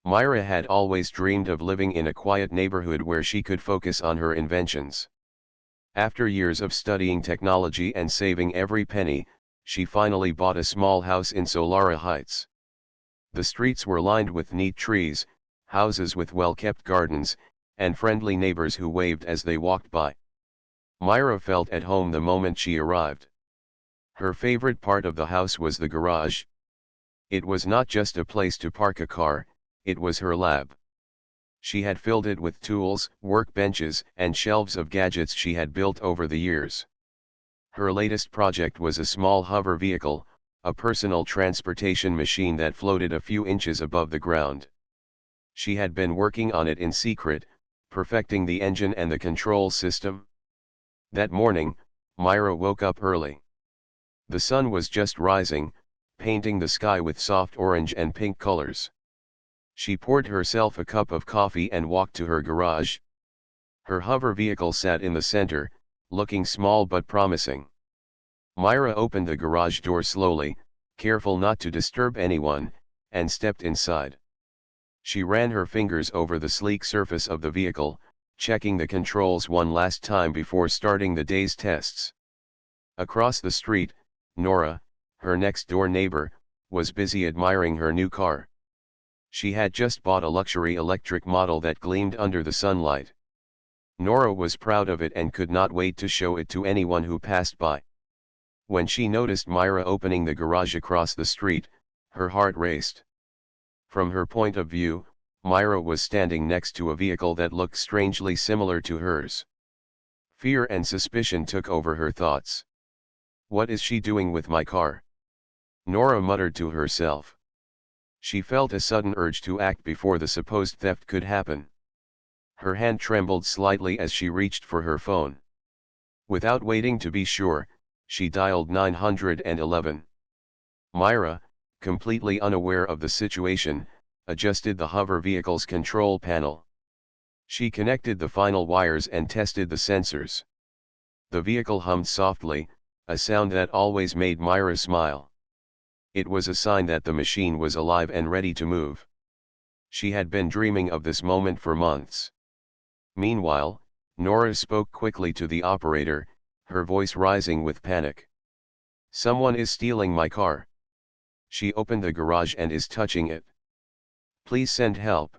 Myra had always dreamed of living in a quiet neighborhood where she could focus on her inventions. After years of studying technology and saving every penny, she finally bought a small house in Solara Heights. The streets were lined with neat trees, houses with well-kept gardens, and friendly neighbors who waved as they walked by. Myra felt at home the moment she arrived. Her favorite part of the house was the garage. It was not just a place to park a car, it was her lab. She had filled it with tools, workbenches, and shelves of gadgets she had built over the years. Her latest project was a small hover vehicle, a personal transportation machine that floated a few inches above the ground. She had been working on it in secret, perfecting the engine and the control system. That morning, Myra woke up early. The sun was just rising, painting the sky with soft orange and pink colors. She poured herself a cup of coffee and walked to her garage. Her hover vehicle sat in the center, looking small but promising. Myra opened the garage door slowly, careful not to disturb anyone, and stepped inside. She ran her fingers over the sleek surface of the vehicle, checking the controls one last time before starting the day's tests. Across the street, Nora, her next-door neighbor, was busy admiring her new car. She had just bought a luxury electric model that gleamed under the sunlight. Nora was proud of it and could not wait to show it to anyone who passed by. When she noticed Myra opening the garage across the street, her heart raced. From her point of view, Myra was standing next to a vehicle that looked strangely similar to hers. Fear and suspicion took over her thoughts. What is she doing with my car? Nora muttered to herself. She felt a sudden urge to act before the supposed theft could happen. Her hand trembled slightly as she reached for her phone. Without waiting to be sure, she dialed 911. Myra, completely unaware of the situation, adjusted the hover vehicle's control panel. She connected the final wires and tested the sensors. The vehicle hummed softly, a sound that always made Myra smile. It was a sign that the machine was alive and ready to move. She had been dreaming of this moment for months. Meanwhile, Nora spoke quickly to the operator, her voice rising with panic. Someone is stealing my car. She opened the garage and is touching it. Please send help.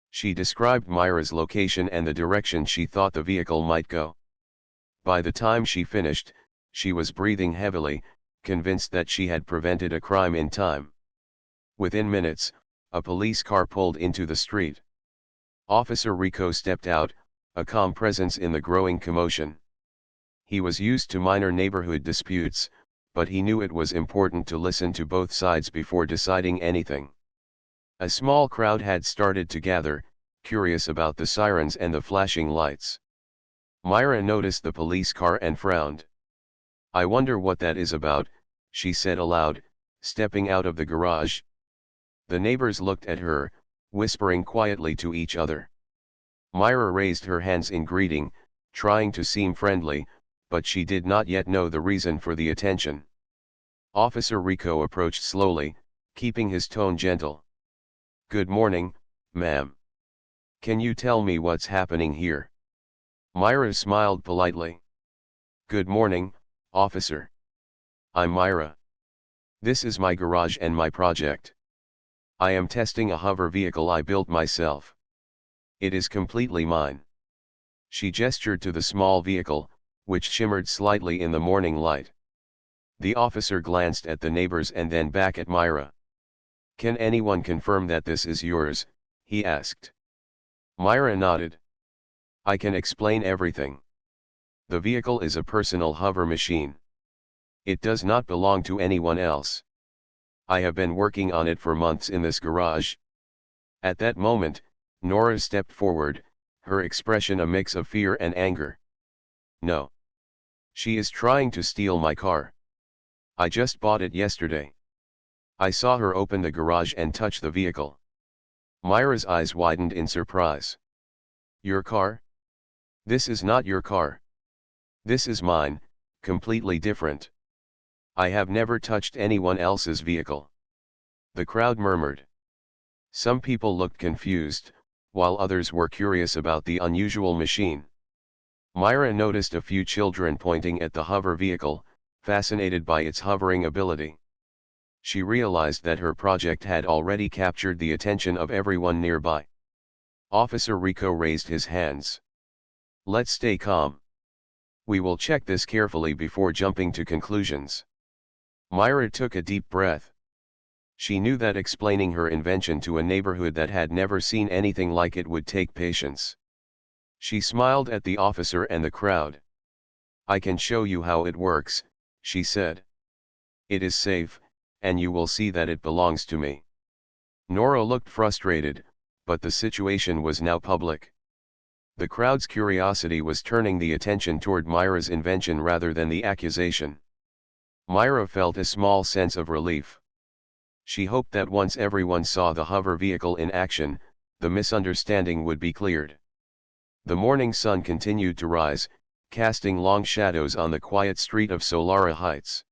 She described Myra's location and the direction she thought the vehicle might go. By the time she finished, she was breathing heavily, convinced that she had prevented a crime in time. Within minutes, a police car pulled into the street. Officer Rico stepped out, a calm presence in the growing commotion. He was used to minor neighborhood disputes, but he knew it was important to listen to both sides before deciding anything. A small crowd had started to gather, curious about the sirens and the flashing lights. Myra noticed the police car and frowned. I wonder what that is about, she said aloud, stepping out of the garage. The neighbors looked at her, whispering quietly to each other. Myra raised her hands in greeting, trying to seem friendly, but she did not yet know the reason for the attention. Officer Rico approached slowly, keeping his tone gentle. Good morning, ma'am. Can you tell me what's happening here? Myra smiled politely. Good morning, officer. I'm Myra. This is my garage and my project. I am testing a hover vehicle I built myself. It is completely mine. She gestured to the small vehicle, which shimmered slightly in the morning light. The officer glanced at the neighbors and then back at Myra. Can anyone confirm that this is yours? He asked. Myra nodded. I can explain everything. The vehicle is a personal hover machine. It does not belong to anyone else. I have been working on it for months in this garage. At that moment, Nora stepped forward, her expression a mix of fear and anger. No. She is trying to steal my car. I just bought it yesterday. I saw her open the garage and touch the vehicle. Myra's eyes widened in surprise. Your car? This is not your car. This is mine, completely different. I have never touched anyone else's vehicle. The crowd murmured. Some people looked confused, while others were curious about the unusual machine. Myra noticed a few children pointing at the hover vehicle, fascinated by its hovering ability. She realized that her project had already captured the attention of everyone nearby. Officer Rico raised his hands. Let's stay calm. We will check this carefully before jumping to conclusions. Myra took a deep breath. She knew that explaining her invention to a neighborhood that had never seen anything like it would take patience. She smiled at the officer and the crowd. I can show you how it works, she said. It is safe, and you will see that it belongs to me. Nora looked frustrated, but the situation was now public. The crowd's curiosity was turning the attention toward Myra's invention rather than the accusation. Myra felt a small sense of relief. She hoped that once everyone saw the hover vehicle in action, the misunderstanding would be cleared. The morning sun continued to rise, casting long shadows on the quiet street of Solara Heights.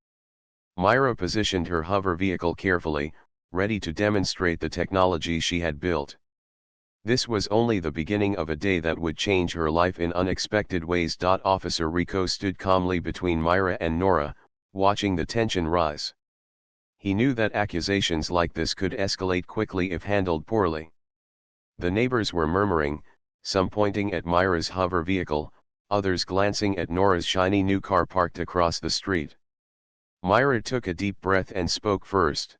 Myra positioned her hover vehicle carefully, ready to demonstrate the technology she had built. This was only the beginning of a day that would change her life in unexpected ways. Officer Rico stood calmly between Myra and Nora, watching the tension rise. He knew that accusations like this could escalate quickly if handled poorly. The neighbors were murmuring, some pointing at Myra's hover vehicle, others glancing at Nora's shiny new car parked across the street. Myra took a deep breath and spoke first.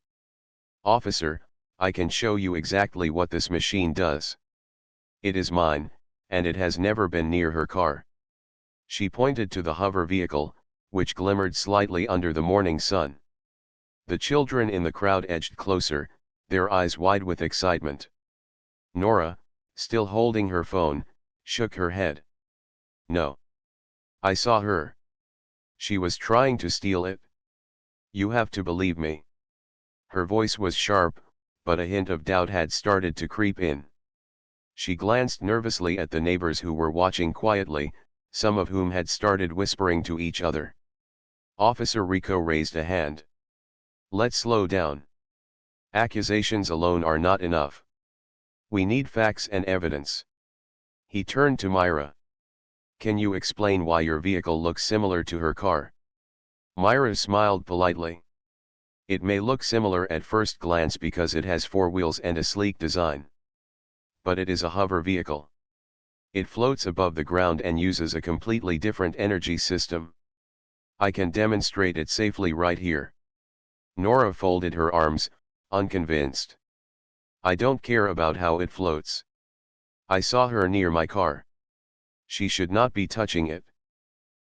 Officer, I can show you exactly what this machine does. It is mine, and it has never been near her car. She pointed to the hover vehicle, which glimmered slightly under the morning sun. The children in the crowd edged closer, their eyes wide with excitement. Nora, still holding her phone, shook her head. No. I saw her. She was trying to steal it. You have to believe me. Her voice was sharp, but a hint of doubt had started to creep in. She glanced nervously at the neighbors who were watching quietly, some of whom had started whispering to each other. Officer Rico raised a hand. Let's slow down. Accusations alone are not enough. We need facts and evidence. He turned to Myra. Can you explain why your vehicle looks similar to her car? Myra smiled politely. It may look similar at first glance because it has 4 wheels and a sleek design. But it is a hover vehicle. It floats above the ground and uses a completely different energy system. I can demonstrate it safely right here. Nora folded her arms, unconvinced. I don't care about how it floats. I saw her near my car. She should not be touching it.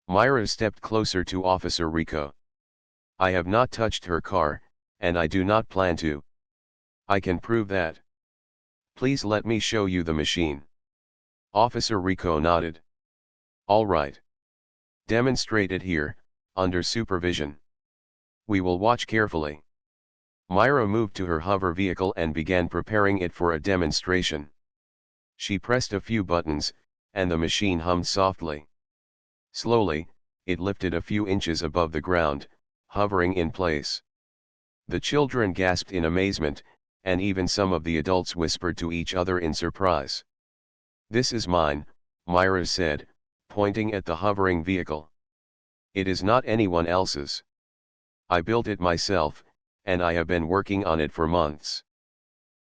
Myra stepped closer to Officer Rico. I have not touched her car, and I do not plan to. I can prove that. Please let me show you the machine. Officer Rico nodded. All right. Demonstrate it here, under supervision. We will watch carefully. Myra moved to her hover vehicle and began preparing it for a demonstration. She pressed a few buttons, and the machine hummed softly. Slowly, it lifted a few inches above the ground, hovering in place. The children gasped in amazement, and even some of the adults whispered to each other in surprise. This is mine, Myra said, pointing at the hovering vehicle. It is not anyone else's. I built it myself, and I have been working on it for months.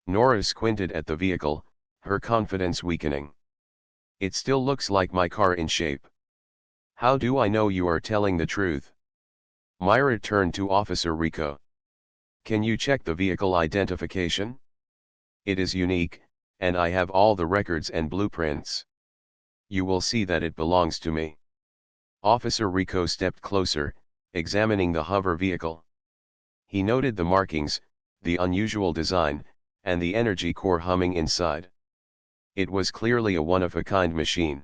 Nora squinted at the vehicle, her confidence weakening. It still looks like my car in shape. How do I know you are telling the truth? Myra turned to Officer Rico. Can you check the vehicle identification? It is unique, and I have all the records and blueprints. You will see that it belongs to me. Officer Rico stepped closer, examining the hover vehicle. He noted the markings, the unusual design, and the energy core humming inside. It was clearly a one-of-a-kind machine.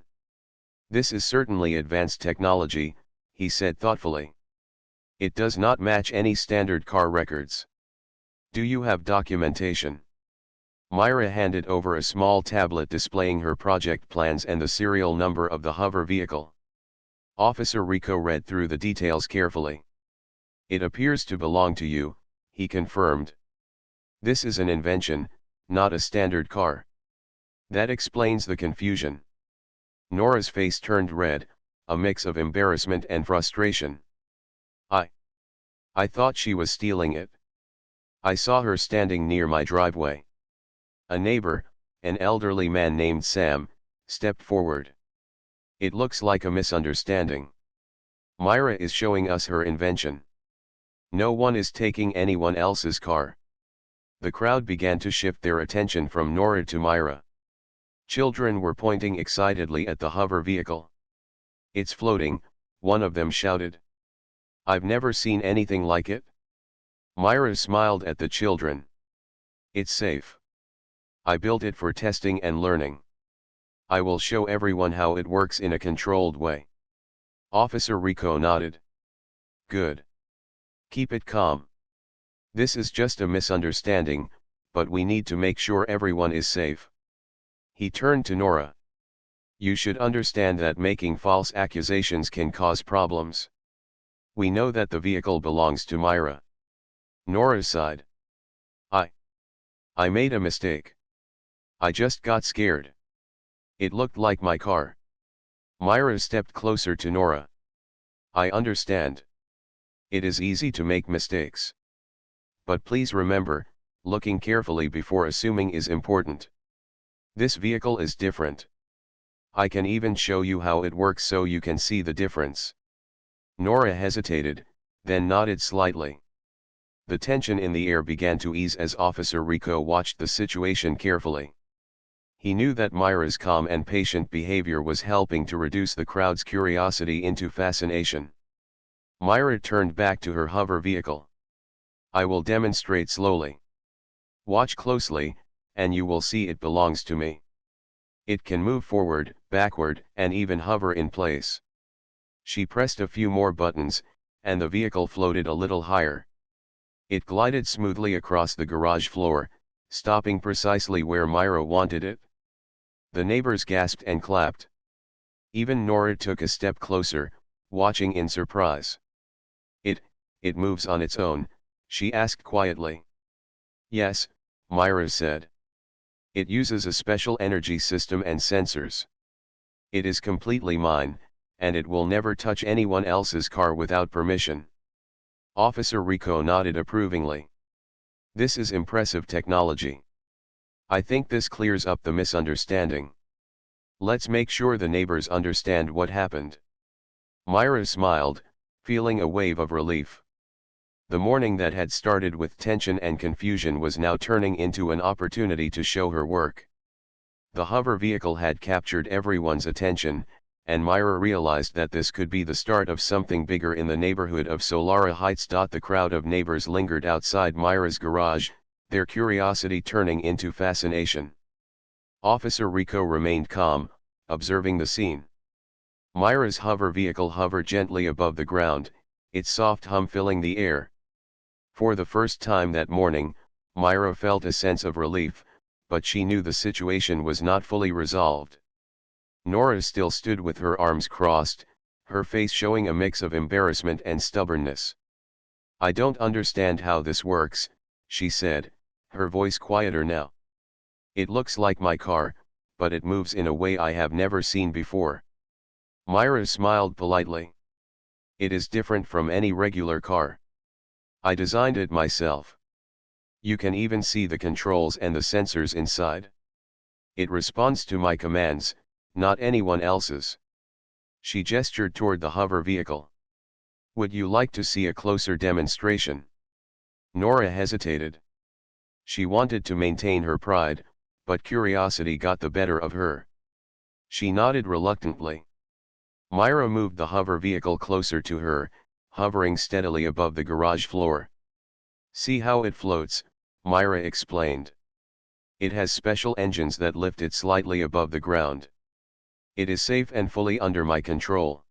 This is certainly advanced technology, he said thoughtfully. It does not match any standard car records. Do you have documentation? Myra handed over a small tablet displaying her project plans and the serial number of the hover vehicle. Officer Rico read through the details carefully. It appears to belong to you, he confirmed. This is an invention, not a standard car. That explains the confusion. Nora's face turned red, a mix of embarrassment and frustration. I thought she was stealing it. I saw her standing near my driveway. A neighbor, an elderly man named Sam, stepped forward. It looks like a misunderstanding. Myra is showing us her invention. No one is taking anyone else's car. The crowd began to shift their attention from Nora to Myra. Children were pointing excitedly at the hover vehicle. It's floating, one of them shouted. I've never seen anything like it. Myra smiled at the children. It's safe. I built it for testing and learning. I will show everyone how it works in a controlled way. Officer Rico nodded. Good. Keep it calm. This is just a misunderstanding, but we need to make sure everyone is safe. He turned to Nora. You should understand that making false accusations can cause problems. We know that the vehicle belongs to Myra. Nora sighed. I made a mistake. I just got scared. It looked like my car. Myra stepped closer to Nora. I understand. It is easy to make mistakes. But please remember, looking carefully before assuming is important. This vehicle is different. I can even show you how it works so you can see the difference. Nora hesitated, then nodded slightly. The tension in the air began to ease as Officer Rico watched the situation carefully. He knew that Myra's calm and patient behavior was helping to reduce the crowd's curiosity into fascination. Myra turned back to her hover vehicle. I will demonstrate slowly. Watch closely, and you will see it belongs to me. It can move forward, backward, and even hover in place. She pressed a few more buttons, and the vehicle floated a little higher. It glided smoothly across the garage floor, stopping precisely where Myra wanted it. The neighbors gasped and clapped. Even Nora took a step closer, watching in surprise. It moves on its own, she asked quietly. Yes, Myra said. It uses a special energy system and sensors. It is completely mine, and it will never touch anyone else's car without permission. Officer Rico nodded approvingly. This is impressive technology. I think this clears up the misunderstanding. Let's make sure the neighbors understand what happened. Myra smiled, feeling a wave of relief. The morning that had started with tension and confusion was now turning into an opportunity to show her work. The hover vehicle had captured everyone's attention, and Myra realized that this could be the start of something bigger in the neighborhood of Solara Heights. The crowd of neighbors lingered outside Myra's garage, their curiosity turning into fascination. Officer Rico remained calm, observing the scene. Myra's hover vehicle hovered gently above the ground, its soft hum filling the air. For the first time that morning, Myra felt a sense of relief, but she knew the situation was not fully resolved. Nora still stood with her arms crossed, her face showing a mix of embarrassment and stubbornness. I don't understand how this works, she said, her voice quieter now. It looks like my car, but it moves in a way I have never seen before. Myra smiled politely. It is different from any regular car. I designed it myself. You can even see the controls and the sensors inside. It responds to my commands, not anyone else's. She gestured toward the hover vehicle. Would you like to see a closer demonstration? Nora hesitated. She wanted to maintain her pride, but curiosity got the better of her. She nodded reluctantly. Myra moved the hover vehicle closer to her, hovering steadily above the garage floor. See how it floats, Myra explained. It has special engines that lift it slightly above the ground. It is safe and fully under my control.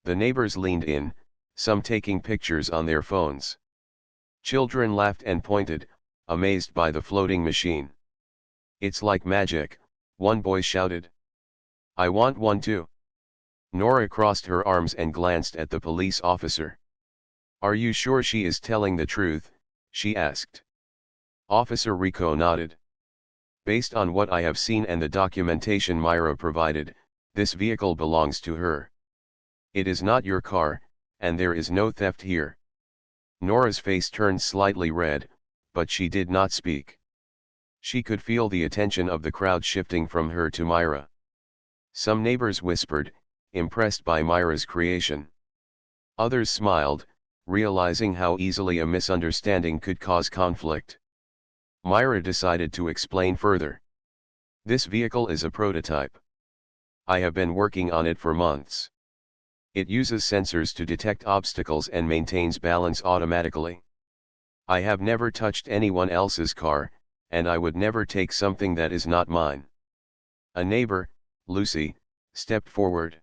The neighbors leaned in, some taking pictures on their phones. Children laughed and pointed, amazed by the floating machine. It's like magic, one boy shouted. I want one too. Nora crossed her arms and glanced at the police officer. Are you sure she is telling the truth? She asked. Officer Rico nodded. Based on what I have seen and the documentation Myra provided, this vehicle belongs to her. It is not your car, and there is no theft here. Nora's face turned slightly red, but she did not speak. She could feel the attention of the crowd shifting from her to Myra. Some neighbors whispered, impressed by Myra's creation. Others smiled, realizing how easily a misunderstanding could cause conflict. Myra decided to explain further. This vehicle is a prototype. I have been working on it for months. It uses sensors to detect obstacles and maintains balance automatically. I have never touched anyone else's car, and I would never take something that is not mine. A neighbor, Lucy, stepped forward.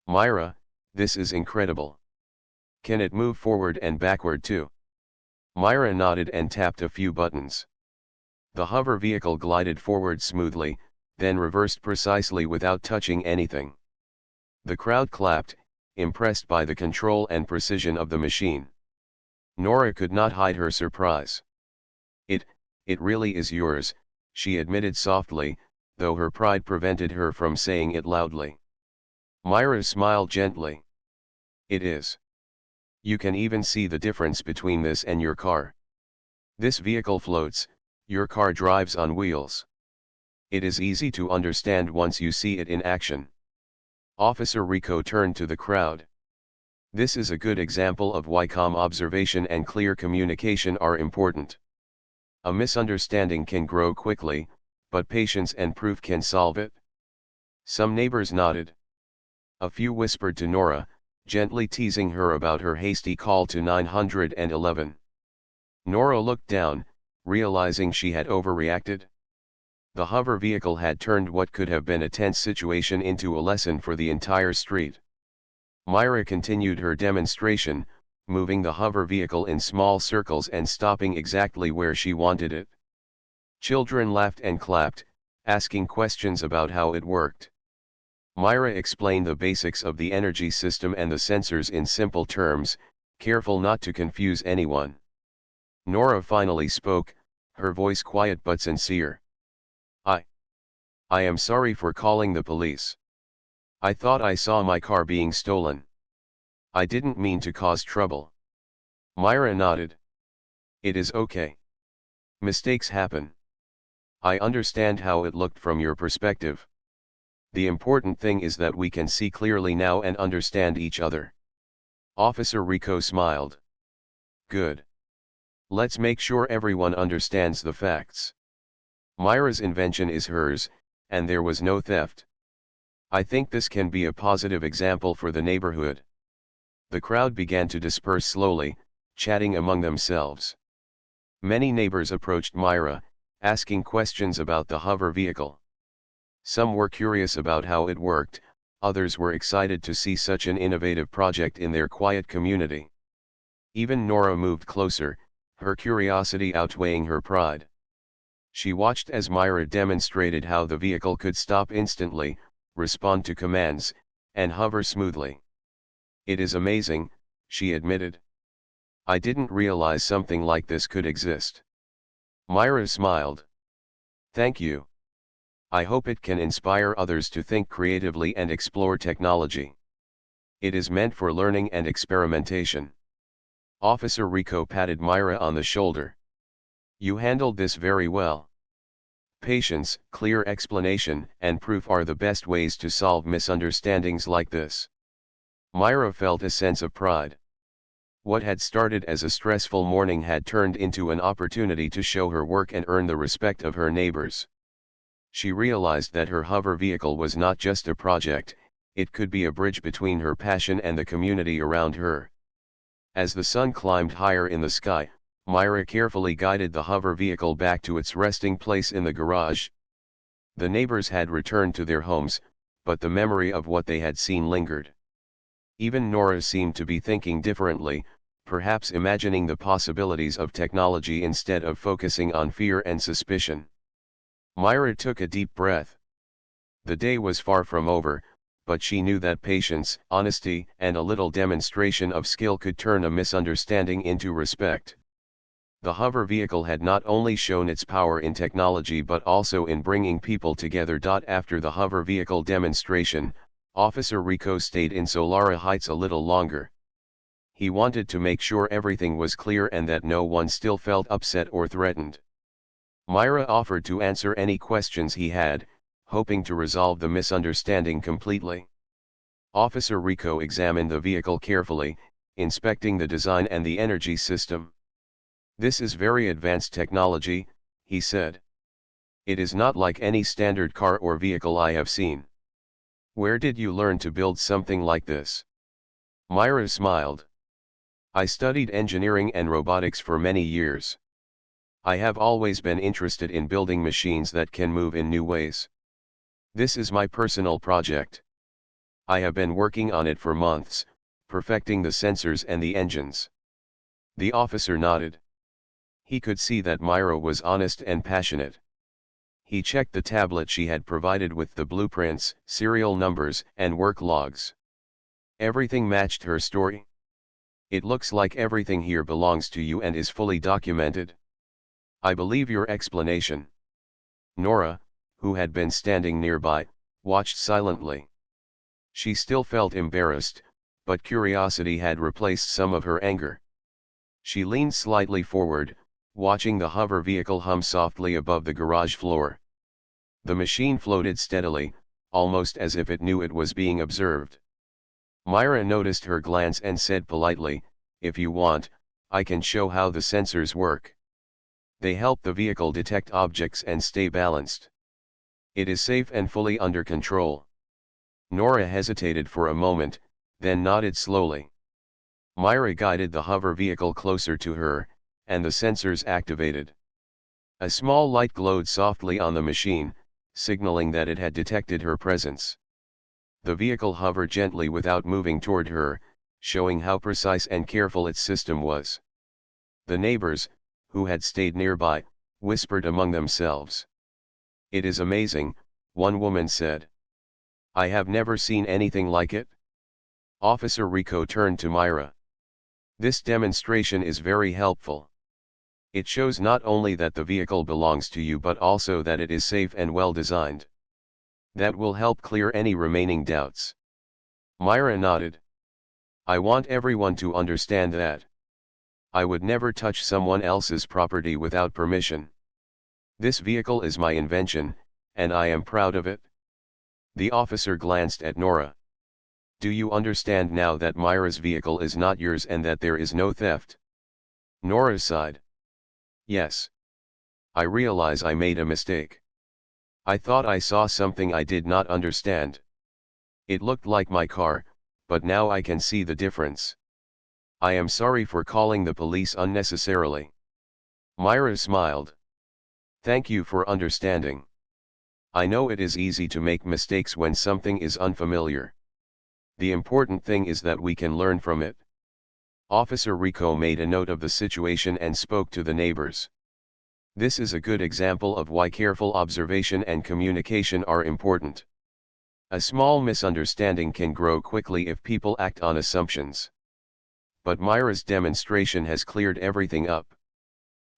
Myra, this is incredible. Can it move forward and backward too? Myra nodded and tapped a few buttons. The hover vehicle glided forward smoothly, then reversed precisely without touching anything. The crowd clapped, impressed by the control and precision of the machine. Nora could not hide her surprise. It really is yours, she admitted softly, though her pride prevented her from saying it loudly. Myra smiled gently. It is. You can even see the difference between this and your car. This vehicle floats, your car drives on wheels. It is easy to understand once you see it in action. Officer Rico turned to the crowd. This is a good example of why calm observation and clear communication are important. A misunderstanding can grow quickly, but patience and proof can solve it. Some neighbors nodded. A few whispered to Nora, gently teasing her about her hasty call to 911. Nora looked down, realizing she had overreacted. The hover vehicle had turned what could have been a tense situation into a lesson for the entire street. Myra continued her demonstration, moving the hover vehicle in small circles and stopping exactly where she wanted it. Children laughed and clapped, asking questions about how it worked. Myra explained the basics of the energy system and the sensors in simple terms, careful not to confuse anyone. Nora finally spoke, her voice quiet but sincere. I am sorry for calling the police. I thought I saw my car being stolen. I didn't mean to cause trouble. Myra nodded. It is okay. Mistakes happen. I understand how it looked from your perspective. The important thing is that we can see clearly now and understand each other. Officer Rico smiled. Good. Let's make sure everyone understands the facts. Myra's invention is hers, and there was no theft. I think this can be a positive example for the neighborhood. The crowd began to disperse slowly, chatting among themselves. Many neighbors approached Myra, asking questions about the hover vehicle. Some were curious about how it worked, others were excited to see such an innovative project in their quiet community. Even Nora moved closer, her curiosity outweighing her pride. She watched as Myra demonstrated how the vehicle could stop instantly, respond to commands, and hover smoothly. It is amazing, she admitted. I didn't realize something like this could exist. Myra smiled. Thank you. I hope it can inspire others to think creatively and explore technology. It is meant for learning and experimentation. Officer Rico patted Myra on the shoulder. You handled this very well. Patience, clear explanation, and proof are the best ways to solve misunderstandings like this. Myra felt a sense of pride. What had started as a stressful morning had turned into an opportunity to show her work and earn the respect of her neighbors. She realized that her hover vehicle was not just a project, it could be a bridge between her passion and the community around her. As the sun climbed higher in the sky, Myra carefully guided the hover vehicle back to its resting place in the garage. The neighbors had returned to their homes, but the memory of what they had seen lingered. Even Nora seemed to be thinking differently, perhaps imagining the possibilities of technology instead of focusing on fear and suspicion. Myra took a deep breath. The day was far from over, but she knew that patience, honesty, and a little demonstration of skill could turn a misunderstanding into respect. The hover vehicle had not only shown its power in technology but also in bringing people together. After the hover vehicle demonstration, Officer Rico stayed in Solara Heights a little longer. He wanted to make sure everything was clear and that no one still felt upset or threatened. Myra offered to answer any questions he had, hoping to resolve the misunderstanding completely. Officer Rico examined the vehicle carefully, inspecting the design and the energy system. "This is very advanced technology," he said. "It is not like any standard car or vehicle I have seen. Where did you learn to build something like this?" Myra smiled. "I studied engineering and robotics for many years. I have always been interested in building machines that can move in new ways. This is my personal project. I have been working on it for months, perfecting the sensors and the engines." The officer nodded. He could see that Myra was honest and passionate. He checked the tablet she had provided with the blueprints, serial numbers, and work logs. Everything matched her story. "It looks like everything here belongs to you and is fully documented. I believe your explanation." Nora, who had been standing nearby, watched silently. She still felt embarrassed, but curiosity had replaced some of her anger. She leaned slightly forward, watching the hover vehicle hum softly above the garage floor. The machine floated steadily, almost as if it knew it was being observed. Myra noticed her glance and said politely, "If you want, I can show how the sensors work. They help the vehicle detect objects and stay balanced. It is safe and fully under control." Nora hesitated for a moment, then nodded slowly. Myra guided the hover vehicle closer to her, and the sensors activated. A small light glowed softly on the machine, signaling that it had detected her presence. The vehicle hovered gently without moving toward her, showing how precise and careful its system was. The neighbors, who had stayed nearby, whispered among themselves. "It is amazing," one woman said. "I have never seen anything like it." Officer Rico turned to Myra. "This demonstration is very helpful. It shows not only that the vehicle belongs to you but also that it is safe and well designed. That will help clear any remaining doubts." Myra nodded. "I want everyone to understand that. I would never touch someone else's property without permission. This vehicle is my invention, and I am proud of it." The officer glanced at Nora. "Do you understand now that Myra's vehicle is not yours and that there is no theft?" Nora sighed. "Yes. I realize I made a mistake. I thought I saw something I did not understand. It looked like my car, but now I can see the difference. I am sorry for calling the police unnecessarily." Myra smiled. "Thank you for understanding. I know it is easy to make mistakes when something is unfamiliar. The important thing is that we can learn from it." Officer Rico made a note of the situation and spoke to the neighbors. "This is a good example of why careful observation and communication are important. A small misunderstanding can grow quickly if people act on assumptions. But Myra's demonstration has cleared everything up."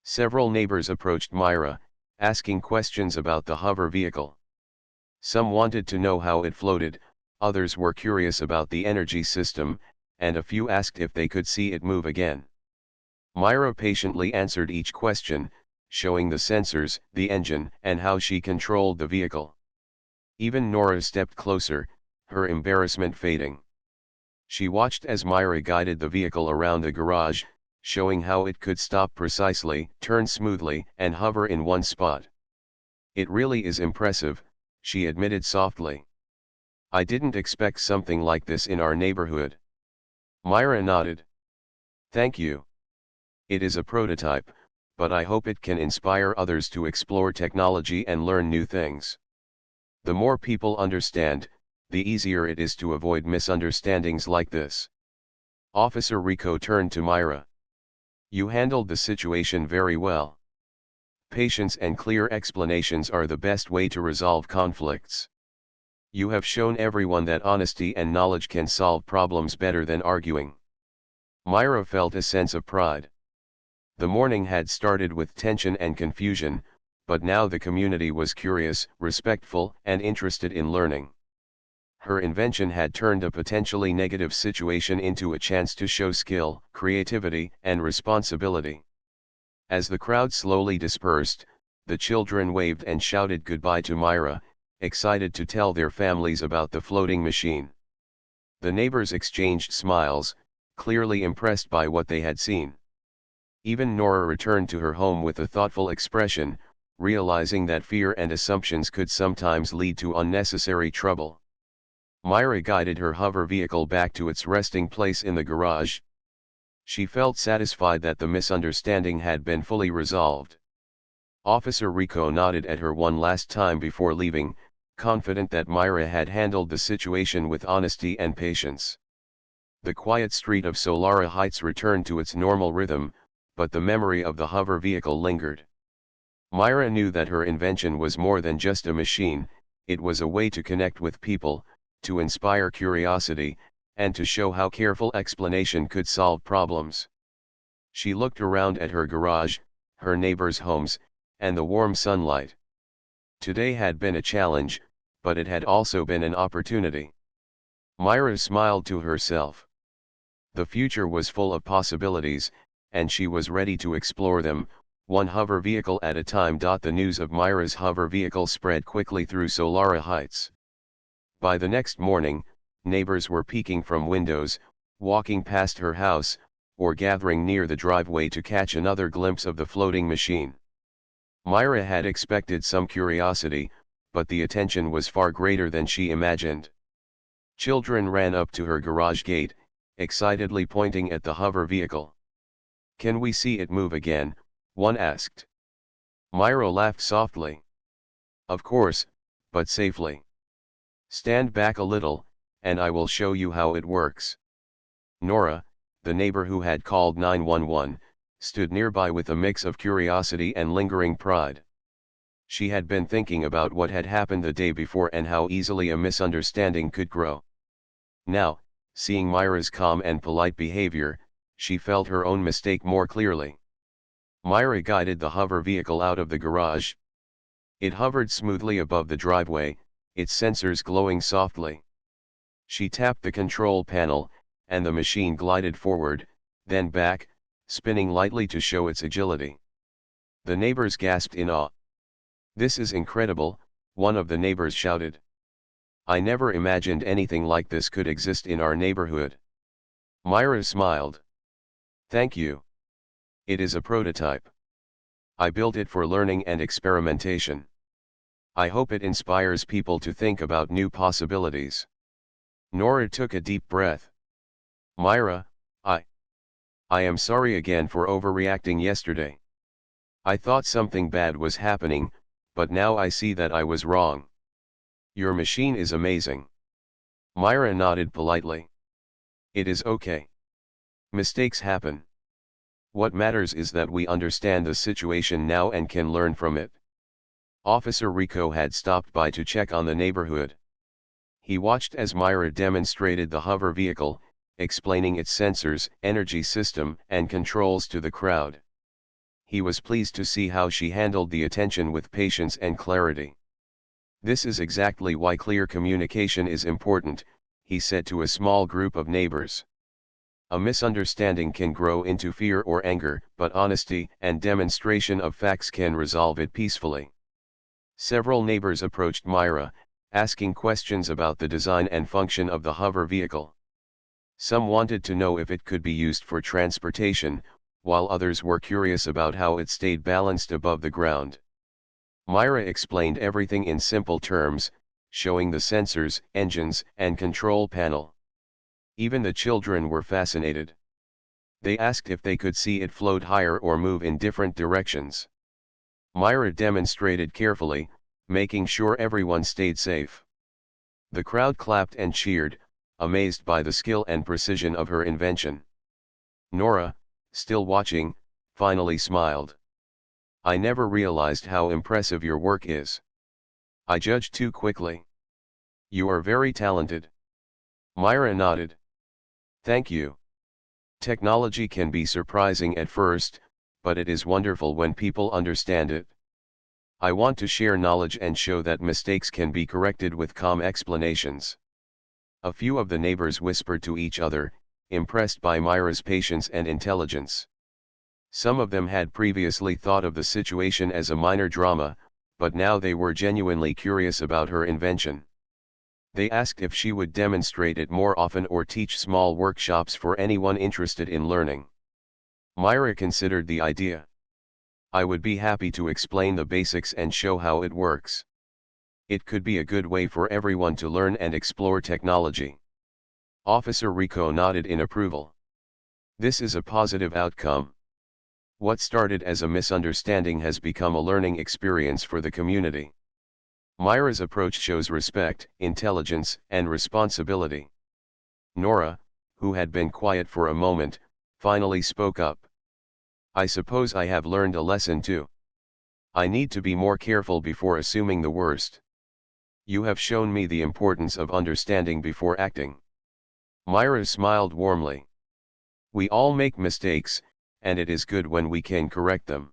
Several neighbors approached Myra, asking questions about the hover vehicle. Some wanted to know how it floated, others were curious about the energy system, and a few asked if they could see it move again. Myra patiently answered each question, showing the sensors, the engine, and how she controlled the vehicle. Even Nora stepped closer, her embarrassment fading. She watched as Myra guided the vehicle around the garage, showing how it could stop precisely, turn smoothly, and hover in one spot. "It really is impressive," she admitted softly. "I didn't expect something like this in our neighborhood." Myra nodded. "Thank you. It is a prototype, but I hope it can inspire others to explore technology and learn new things. The more people understand, the easier it is to avoid misunderstandings like this." Officer Rico turned to Myra. "You handled the situation very well. Patience and clear explanations are the best way to resolve conflicts. You have shown everyone that honesty and knowledge can solve problems better than arguing." Myra felt a sense of pride. The morning had started with tension and confusion, but now the community was curious, respectful, and interested in learning. Her invention had turned a potentially negative situation into a chance to show skill, creativity, and responsibility. As the crowd slowly dispersed, the children waved and shouted goodbye to Myra, excited to tell their families about the floating machine. The neighbors exchanged smiles, clearly impressed by what they had seen. Even Nora returned to her home with a thoughtful expression, realizing that fear and assumptions could sometimes lead to unnecessary trouble. Myra guided her hover vehicle back to its resting place in the garage. She felt satisfied that the misunderstanding had been fully resolved. Officer Rico nodded at her one last time before leaving, confident that Myra had handled the situation with honesty and patience. The quiet street of Solara Heights returned to its normal rhythm, but the memory of the hover vehicle lingered. Myra knew that her invention was more than just a machine, it was a way to connect with people, to inspire curiosity, and to show how careful explanation could solve problems. She looked around at her garage, her neighbors' homes, and the warm sunlight. Today had been a challenge, but it had also been an opportunity. Myra smiled to herself. The future was full of possibilities, and she was ready to explore them, one hover vehicle at a time. The news of Myra's hover vehicle spread quickly through Solara Heights. By the next morning, neighbors were peeking from windows, walking past her house, or gathering near the driveway to catch another glimpse of the floating machine. Myra had expected some curiosity, but the attention was far greater than she imagined. Children ran up to her garage gate, excitedly pointing at the hover vehicle. "Can we see it move again?" one asked. Myra laughed softly. "Of course, but safely. Stand back a little, and I will show you how it works." Nora, the neighbor who had called 911, stood nearby with a mix of curiosity and lingering pride. She had been thinking about what had happened the day before and how easily a misunderstanding could grow. Now, seeing Myra's calm and polite behavior, she felt her own mistake more clearly. Myra guided the hover vehicle out of the garage. It hovered smoothly above the driveway, its sensors glowing softly. She tapped the control panel, and the machine glided forward, then back, spinning lightly to show its agility. The neighbors gasped in awe. "This is incredible," one of the neighbors shouted. "I never imagined anything like this could exist in our neighborhood." Myra smiled. "Thank you. It is a prototype. I built it for learning and experimentation. I hope it inspires people to think about new possibilities." Nora took a deep breath. "Myra, I am sorry again for overreacting yesterday. I thought something bad was happening, but now I see that I was wrong. Your machine is amazing." Myra nodded politely. "It is okay. Mistakes happen. What matters is that we understand the situation now and can learn from it." Officer Rico had stopped by to check on the neighborhood. He watched as Myra demonstrated the hover vehicle, explaining its sensors, energy system, and controls to the crowd. He was pleased to see how she handled the attention with patience and clarity. "This is exactly why clear communication is important," he said to a small group of neighbors. "A misunderstanding can grow into fear or anger, but honesty and demonstration of facts can resolve it peacefully." Several neighbors approached Myra, asking questions about the design and function of the hover vehicle. Some wanted to know if it could be used for transportation, while others were curious about how it stayed balanced above the ground. Myra explained everything in simple terms, showing the sensors, engines, and control panel. Even the children were fascinated. They asked if they could see it float higher or move in different directions. Myra demonstrated carefully, making sure everyone stayed safe. The crowd clapped and cheered, amazed by the skill and precision of her invention. Nora, still watching, finally smiled. "I never realized how impressive your work is. I judged too quickly. You are very talented." Myra nodded. "Thank you. Technology can be surprising at first, but it is wonderful when people understand it. I want to share knowledge and show that mistakes can be corrected with calm explanations. A few of the neighbors whispered to each other, impressed by Myra's patience and intelligence. Some of them had previously thought of the situation as a minor drama, but now they were genuinely curious about her invention. They asked if she would demonstrate it more often or teach small workshops for anyone interested in learning. Myra considered the idea. I would be happy to explain the basics and show how it works. It could be a good way for everyone to learn and explore technology. Officer Rico nodded in approval. This is a positive outcome. What started as a misunderstanding has become a learning experience for the community. Myra's approach shows respect, intelligence, and responsibility. Nora, who had been quiet for a moment, finally spoke up. I suppose I have learned a lesson too. I need to be more careful before assuming the worst. You have shown me the importance of understanding before acting. Myra smiled warmly. We all make mistakes, and it is good when we can correct them.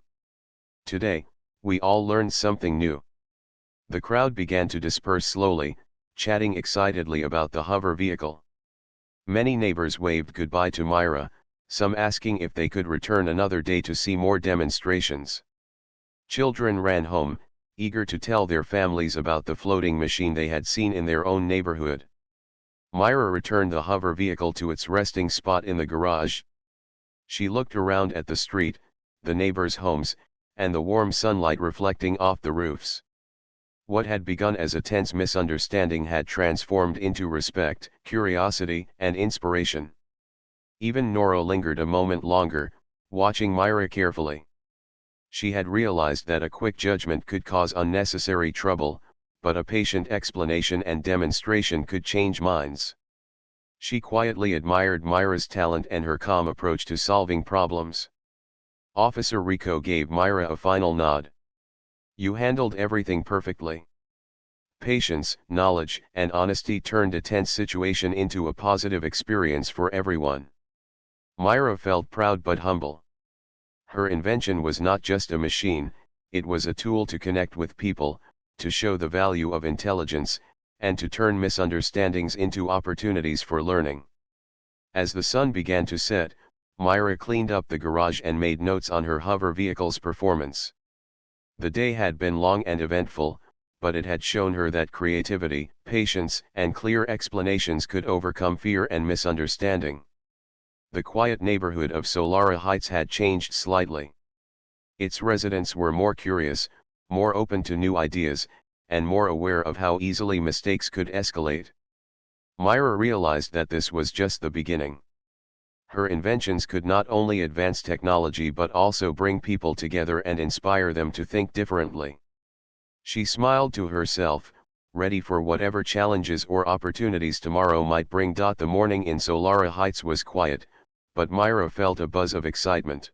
Today, we all learned something new. The crowd began to disperse slowly, chatting excitedly about the hover vehicle. Many neighbors waved goodbye to Myra, some asking if they could return another day to see more demonstrations. Children ran home, eager to tell their families about the floating machine they had seen in their own neighborhood. Myra returned the hover vehicle to its resting spot in the garage. She looked around at the street, the neighbors' homes, and the warm sunlight reflecting off the roofs. What had begun as a tense misunderstanding had transformed into respect, curiosity, and inspiration. Even Nora lingered a moment longer, watching Myra carefully. She had realized that a quick judgment could cause unnecessary trouble, but a patient explanation and demonstration could change minds. She quietly admired Myra's talent and her calm approach to solving problems. Officer Rico gave Myra a final nod. You handled everything perfectly. Patience, knowledge, and honesty turned a tense situation into a positive experience for everyone. Myra felt proud but humble. Her invention was not just a machine, it was a tool to connect with people, to show the value of intelligence, and to turn misunderstandings into opportunities for learning. As the sun began to set, Myra cleaned up the garage and made notes on her hover vehicle's performance. The day had been long and eventful, but it had shown her that creativity, patience, and clear explanations could overcome fear and misunderstanding. The quiet neighborhood of Solara Heights had changed slightly. Its residents were more curious, more open to new ideas, and more aware of how easily mistakes could escalate. Myra realized that this was just the beginning. Her inventions could not only advance technology but also bring people together and inspire them to think differently. She smiled to herself, ready for whatever challenges or opportunities tomorrow might bring. The morning in Solara Heights was quiet, but Myra felt a buzz of excitement.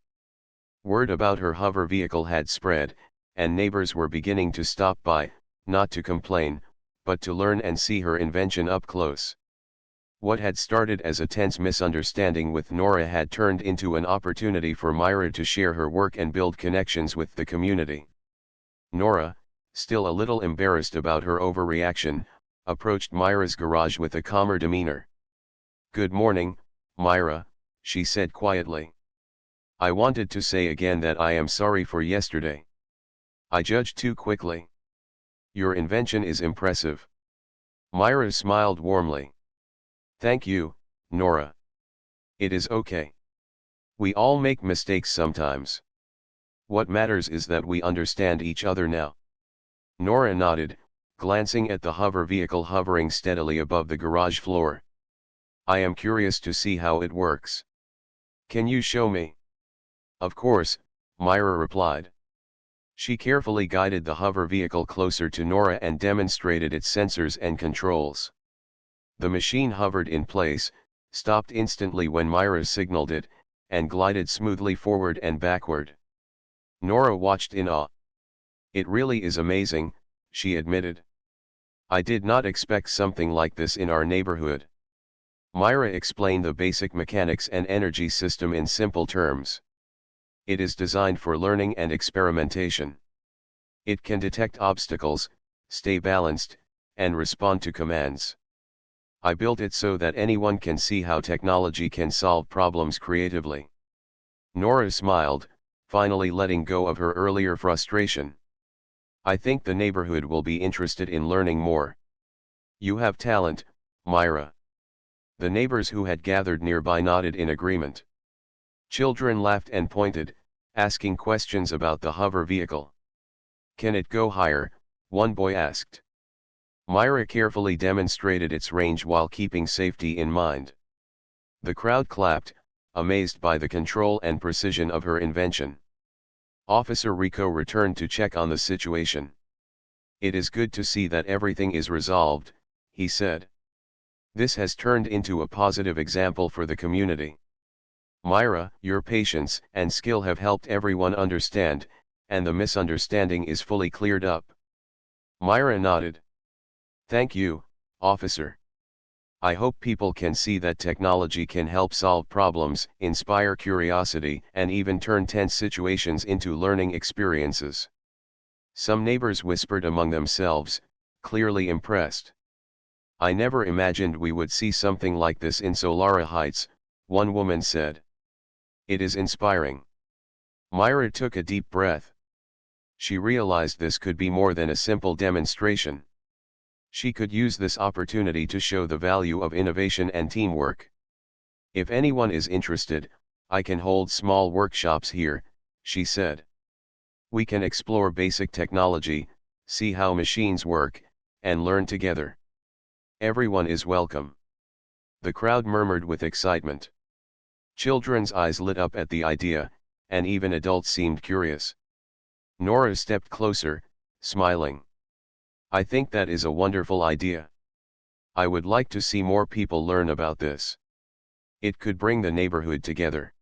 Word about her hover vehicle had spread, and neighbors were beginning to stop by, not to complain, but to learn and see her invention up close. What had started as a tense misunderstanding with Nora had turned into an opportunity for Myra to share her work and build connections with the community. Nora, still a little embarrassed about her overreaction, approached Myra's garage with a calmer demeanor. Good morning, Myra, she said quietly. I wanted to say again that I am sorry for yesterday. I judged too quickly. Your invention is impressive. Myra smiled warmly. Thank you, Nora. It is okay. We all make mistakes sometimes. What matters is that we understand each other now. Nora nodded, glancing at the hover vehicle hovering steadily above the garage floor. I am curious to see how it works. Can you show me? Of course, Myra replied. She carefully guided the hover vehicle closer to Nora and demonstrated its sensors and controls. The machine hovered in place, stopped instantly when Myra signaled it, and glided smoothly forward and backward. Nora watched in awe. It really is amazing, she admitted. I did not expect something like this in our neighborhood. Myra explained the basic mechanics and energy system in simple terms. It is designed for learning and experimentation. It can detect obstacles, stay balanced, and respond to commands. I built it so that anyone can see how technology can solve problems creatively. Nora smiled, finally letting go of her earlier frustration. I think the neighborhood will be interested in learning more. You have talent, Myra. The neighbors who had gathered nearby nodded in agreement. Children laughed and pointed, asking questions about the hover vehicle. Can it go higher? One boy asked. Myra carefully demonstrated its range while keeping safety in mind. The crowd clapped, amazed by the control and precision of her invention. Officer Rico returned to check on the situation. It is good to see that everything is resolved, he said. This has turned into a positive example for the community. Myra, your patience and skill have helped everyone understand, and the misunderstanding is fully cleared up. Myra nodded. Thank you, officer. I hope people can see that technology can help solve problems, inspire curiosity, and even turn tense situations into learning experiences. Some neighbors whispered among themselves, clearly impressed. I never imagined we would see something like this in Solara Heights, one woman said. It is inspiring. Myra took a deep breath. She realized this could be more than a simple demonstration. She could use this opportunity to show the value of innovation and teamwork. If anyone is interested, I can hold small workshops here, she said. We can explore basic technology, see how machines work, and learn together. Everyone is welcome. The crowd murmured with excitement. Children's eyes lit up at the idea, and even adults seemed curious. Nora stepped closer, smiling. I think that is a wonderful idea. I would like to see more people learn about this. It could bring the neighborhood together.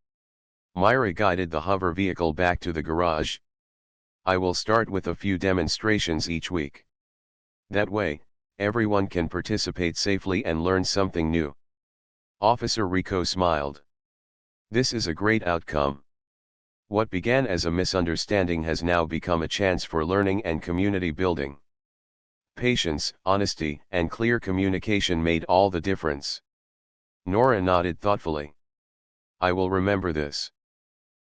Myra guided the hover vehicle back to the garage. I will start with a few demonstrations each week. That way, everyone can participate safely and learn something new. Officer Rico smiled. This is a great outcome. What began as a misunderstanding has now become a chance for learning and community building. Patience, honesty, and clear communication made all the difference. Nora nodded thoughtfully. I will remember this.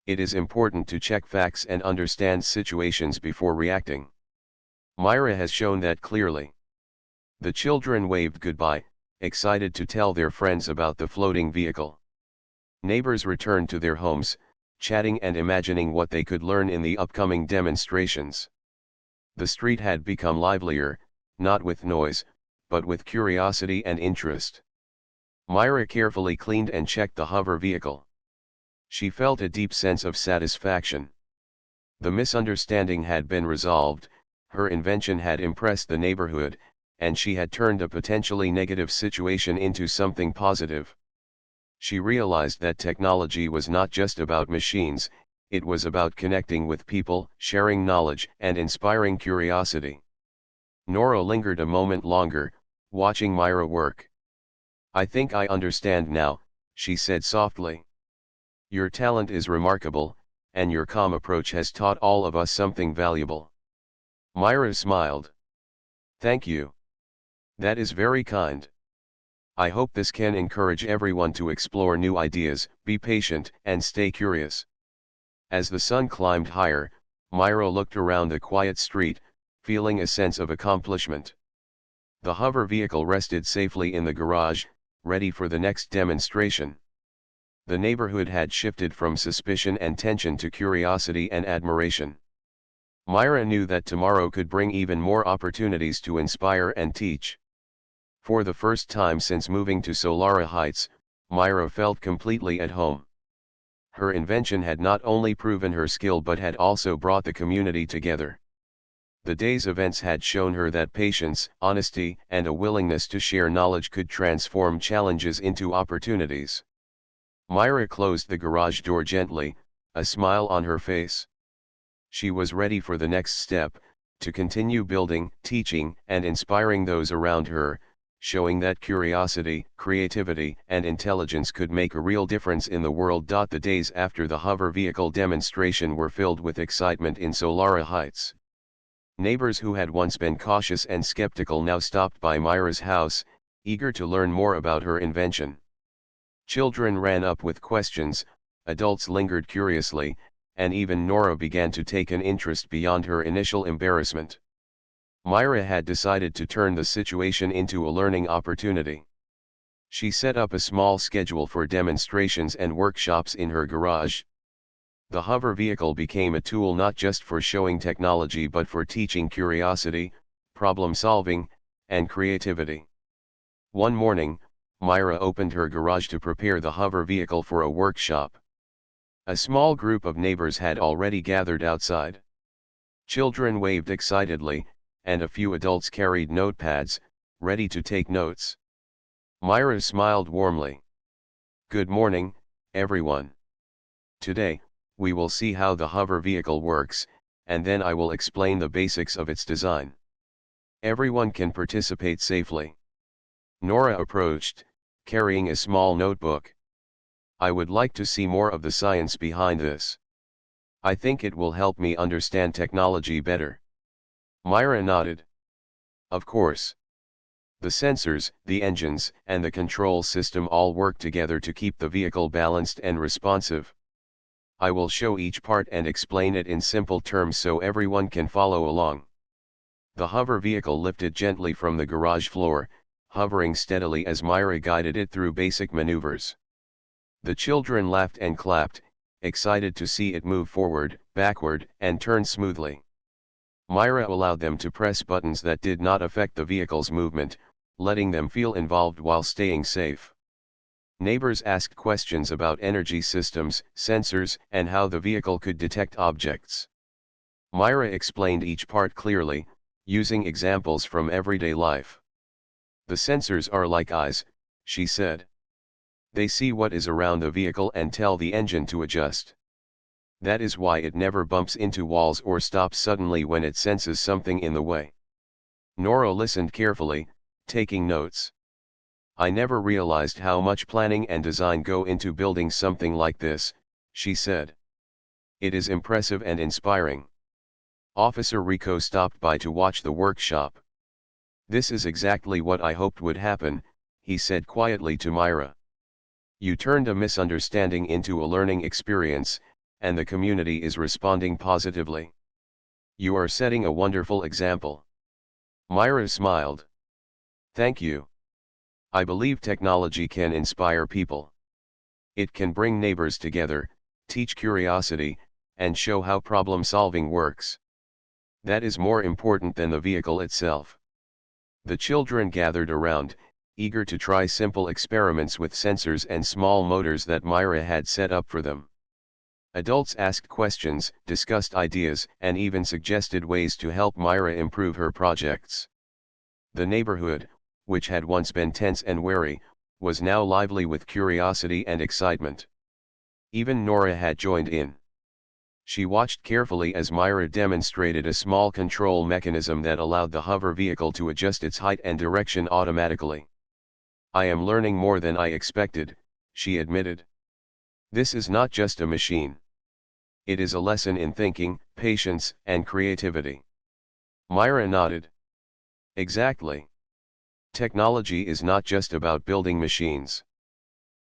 It is important to check facts and understand situations before reacting. Myra has shown that clearly. The children waved goodbye, excited to tell their friends about the floating vehicle. Neighbors returned to their homes, chatting and imagining what they could learn in the upcoming demonstrations. The street had become livelier, not with noise, but with curiosity and interest. Myra carefully cleaned and checked the hover vehicle. She felt a deep sense of satisfaction. The misunderstanding had been resolved, her invention had impressed the neighborhood, and she had turned a potentially negative situation into something positive. She realized that technology was not just about machines, it was about connecting with people, sharing knowledge, and inspiring curiosity. Nora lingered a moment longer, watching Myra work. I think I understand now, she said softly. Your talent is remarkable, and your calm approach has taught all of us something valuable. Myra smiled. Thank you. That is very kind. I hope this can encourage everyone to explore new ideas, be patient, and stay curious. As the sun climbed higher, Myra looked around the quiet street, feeling a sense of accomplishment. The hover vehicle rested safely in the garage, ready for the next demonstration. The neighborhood had shifted from suspicion and tension to curiosity and admiration. Myra knew that tomorrow could bring even more opportunities to inspire and teach. For the first time since moving to Solara Heights, Myra felt completely at home. Her invention had not only proven her skill but had also brought the community together. The day's events had shown her that patience, honesty, and a willingness to share knowledge could transform challenges into opportunities. Myra closed the garage door gently, a smile on her face. She was ready for the next step, to continue building, teaching, and inspiring those around her, showing that curiosity, creativity, and intelligence could make a real difference in the world. The days after the hover vehicle demonstration were filled with excitement in Solara Heights. Neighbors who had once been cautious and skeptical now stopped by Myra's house, eager to learn more about her invention. Children ran up with questions, adults lingered curiously, and even Nora began to take an interest beyond her initial embarrassment. Myra had decided to turn the situation into a learning opportunity. She set up a small schedule for demonstrations and workshops in her garage. The hover vehicle became a tool not just for showing technology but for teaching curiosity, problem solving, and creativity. One morning, Myra opened her garage to prepare the hover vehicle for a workshop. A small group of neighbors had already gathered outside. Children waved excitedly, and a few adults carried notepads, ready to take notes. Myra smiled warmly. "Good morning, everyone. Today, we will see how the hover vehicle works, and then I will explain the basics of its design. Everyone can participate safely." Nora approached, carrying a small notebook. "I would like to see more of the science behind this. I think it will help me understand technology better." Myra nodded. "Of course. The sensors, the engines, and the control system all work together to keep the vehicle balanced and responsive. I will show each part and explain it in simple terms so everyone can follow along." The hover vehicle lifted gently from the garage floor, hovering steadily as Myra guided it through basic maneuvers. The children laughed and clapped, excited to see it move forward, backward, and turn smoothly. Myra allowed them to press buttons that did not affect the vehicle's movement, letting them feel involved while staying safe. Neighbors asked questions about energy systems, sensors, and how the vehicle could detect objects. Myra explained each part clearly, using examples from everyday life. "The sensors are like eyes," she said. "They see what is around the vehicle and tell the engine to adjust. That is why it never bumps into walls or stops suddenly when it senses something in the way." Nora listened carefully, taking notes. "I never realized how much planning and design go into building something like this," she said. "It is impressive and inspiring." Officer Rico stopped by to watch the workshop. "This is exactly what I hoped would happen," he said quietly to Myra. "You turned a misunderstanding into a learning experience, and the community is responding positively. You are setting a wonderful example." Myra smiled. "Thank you. I believe technology can inspire people. It can bring neighbors together, teach curiosity, and show how problem solving works. That is more important than the vehicle itself." The children gathered around, eager to try simple experiments with sensors and small motors that Myra had set up for them. Adults asked questions, discussed ideas, and even suggested ways to help Myra improve her projects. The neighborhood, which had once been tense and wary, was now lively with curiosity and excitement. Even Nora had joined in. She watched carefully as Myra demonstrated a small control mechanism that allowed the hover vehicle to adjust its height and direction automatically. "I am learning more than I expected," she admitted. "This is not just a machine. It is a lesson in thinking, patience, and creativity." Myra nodded. "Exactly. Technology is not just about building machines.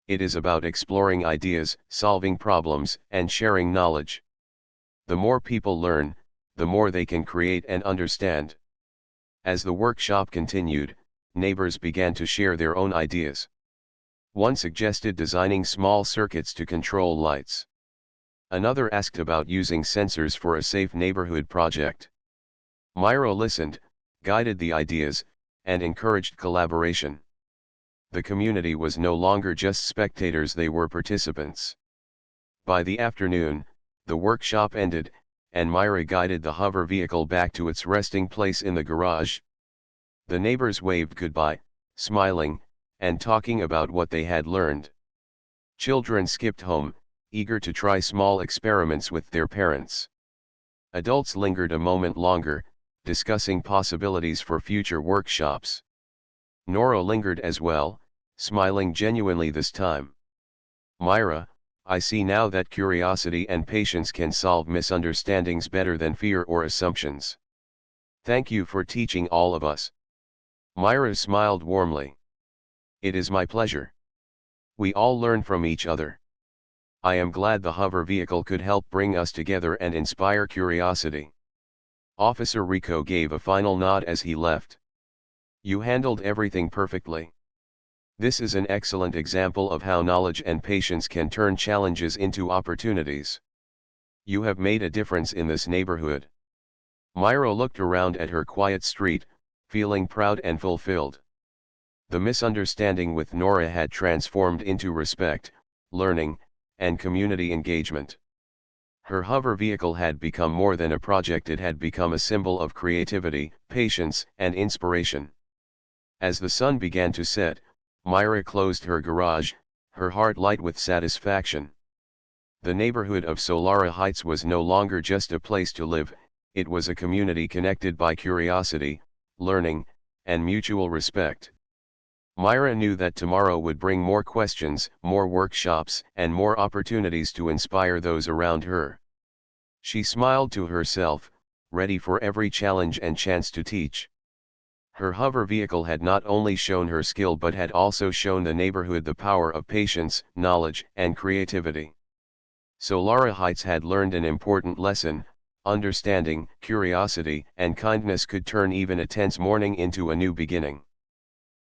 It is about exploring ideas, solving problems, and sharing knowledge. The more people learn, the more they can create and understand." As the workshop continued, neighbors began to share their own ideas. One suggested designing small circuits to control lights. Another asked about using sensors for a safe neighborhood project. Myra listened, guided the ideas, and encouraged collaboration. The community was no longer just spectators, they were participants. By the afternoon, the workshop ended, and Myra guided the hover vehicle back to its resting place in the garage. The neighbors waved goodbye, smiling, and talking about what they had learned. Children skipped home, eager to try small experiments with their parents. Adults lingered a moment longer, discussing possibilities for future workshops. Nora lingered as well, smiling genuinely this time. Myra, I see now that curiosity and patience can solve misunderstandings better than fear or assumptions. Thank you for teaching all of us. Myra smiled warmly. It is my pleasure. We all learn from each other. I am glad the hover vehicle could help bring us together and inspire curiosity. Officer Rico gave a final nod as he left. You handled everything perfectly. This is an excellent example of how knowledge and patience can turn challenges into opportunities. You have made a difference in this neighborhood. Myra looked around at her quiet street, feeling proud and fulfilled. The misunderstanding with Nora had transformed into respect, learning, and community engagement. Her hover vehicle had become more than a project, it had become a symbol of creativity, patience, and inspiration. As the sun began to set, Myra closed her garage, her heart light with satisfaction. The neighborhood of Solara Heights was no longer just a place to live, it was a community connected by curiosity, learning, and mutual respect. Myra knew that tomorrow would bring more questions, more workshops, and more opportunities to inspire those around her. She smiled to herself, ready for every challenge and chance to teach. Her hover vehicle had not only shown her skill but had also shown the neighborhood the power of patience, knowledge, and creativity. Solara Heights had learned an important lesson: understanding, curiosity, and kindness could turn even a tense morning into a new beginning.